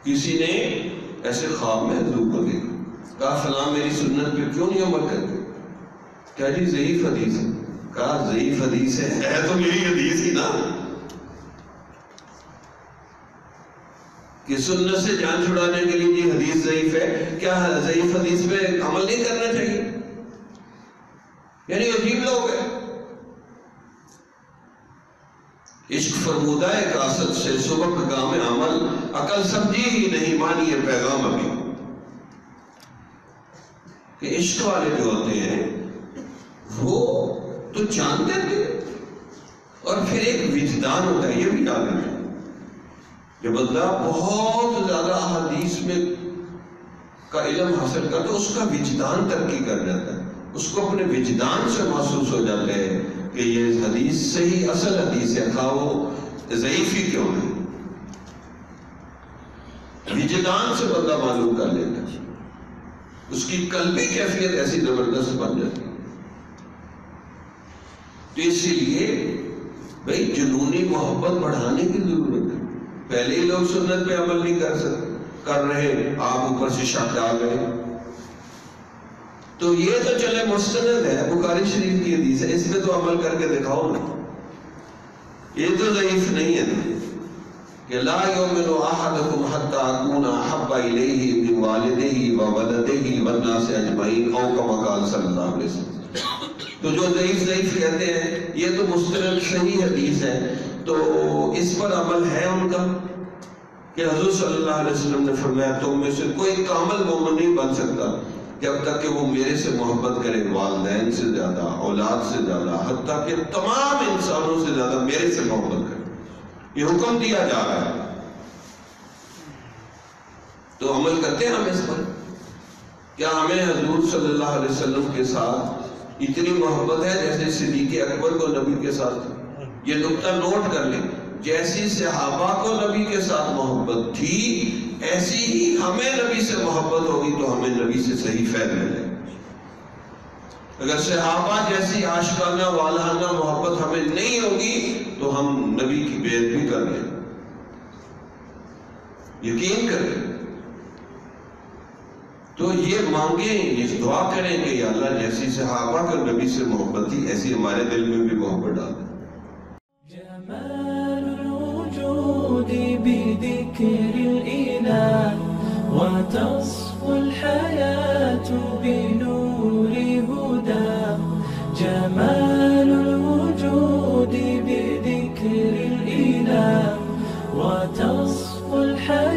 کسی نے ایسے خواب میں حضور کو دیکھا، کہا فلاں میری سنت پہ کیوں نہیں عمل کرتے؟ کیا جی ضعیف حدیث ہے؟ کہا ضعیف حدیث ہے تو میری حدیث ہی نا، کہ سنت سے جان چھڑانے کے لیے یہ حدیث ضعیف ہے، کیا ضعیف حدیث پہ عمل نہیں کرنا چاہیے؟ یعنی عجیب لوگ ہیں۔ عشق فرمودہ کاسد سے سبق گام عمل، عقل سمجھی ہی نہیں مانی یہ پیغام ابھی۔ کہ عشق والے جو ہوتے ہیں وہ تو جانتے تھے، اور پھر ایک وجدان ہوتا ہے، یہ بھی یاد رکھیں۔ جو بندہ بہت زیادہ احادیث میں کا علم حاصل کرتا ہے، اس کا وجدان ترقی کر جاتا ہے، اس کو اپنے وجدان سے محسوس ہو جاتا ہے کہ یہ حدیث صحیح اصل حدیث ہے، خواہ وہ ضعیف ہی کیوں نہیں۔ وجدان سے بندہ معلوم کر لیتا ہے، اس کی قلبی کیفیت ایسی زبردست بن جاتی ہے۔ تو اسی لیے بھئی جنونی محبت بڑھانے کی ضرورت ہے۔ پہلے ہی لوگ سنت پہ عمل نہیں کر رہے، آپ اوپر سے شک ڈال گئے۔ تو یہ تو چلے مستند ہے، بخاری شریف کی حدیث ہے، اس پہ تو عمل کر کے دکھاؤ نا، یہ تو ضعیف نہیں ہے نا، کہ لا یؤمن احدکم حتی اکون احب الیہ من والدہ وولدہ والناس اجمعین او کما قال صلی اللہ علیہ وسلم۔ تو جو ضعیف کہتے ہیں یہ تو مستند صحیح حدیث ہے، تو اس پر عمل ہے ان کا، کہ حضور صلی اللہ علیہ وسلم نے فرمایا تم میں سے کوئی کامل مومن نہیں بن سکتا جب تک کہ وہ میرے سے محبت کرے، والدین سے زیادہ، اولاد سے زیادہ، حتیٰ کہ تمام انسانوں سے زیادہ میرے سے محبت کرے۔ یہ حکم دیا جا رہا ہے، تو عمل کرتے ہیں ہم اس پر؟ کیا ہمیں حضور صلی اللہ علیہ وسلم کے ساتھ اتنی محبت ہے جیسے صدیق اکبر کو نبی کے ساتھ؟ یہ نقطہ نوٹ کر لیں، جیسی صحابہ کو نبی کے ساتھ محبت تھی ایسی ہی ہمیں نبی سے محبت ہوگی تو ہمیں نبی سے صحیح فیض ملے۔ اگر صحابہ جیسی عاشقانہ والہانہ محبت ہمیں نہیں ہوگی تو ہم نبی کی بے ادبی کر لیں، یقین کریں۔ تو یہ مانگیں، یہ دعا کریں کہ یا اللہ جیسی صحابہ کا نبی سے محبت تھی ایسی ہمارے دل میں بھی محبت ڈال دیں۔ جمال الوجود بذكر الإله وتصفو الحياة بنور هداه، جمال الوجود بذكر الإله وتصفو الحياة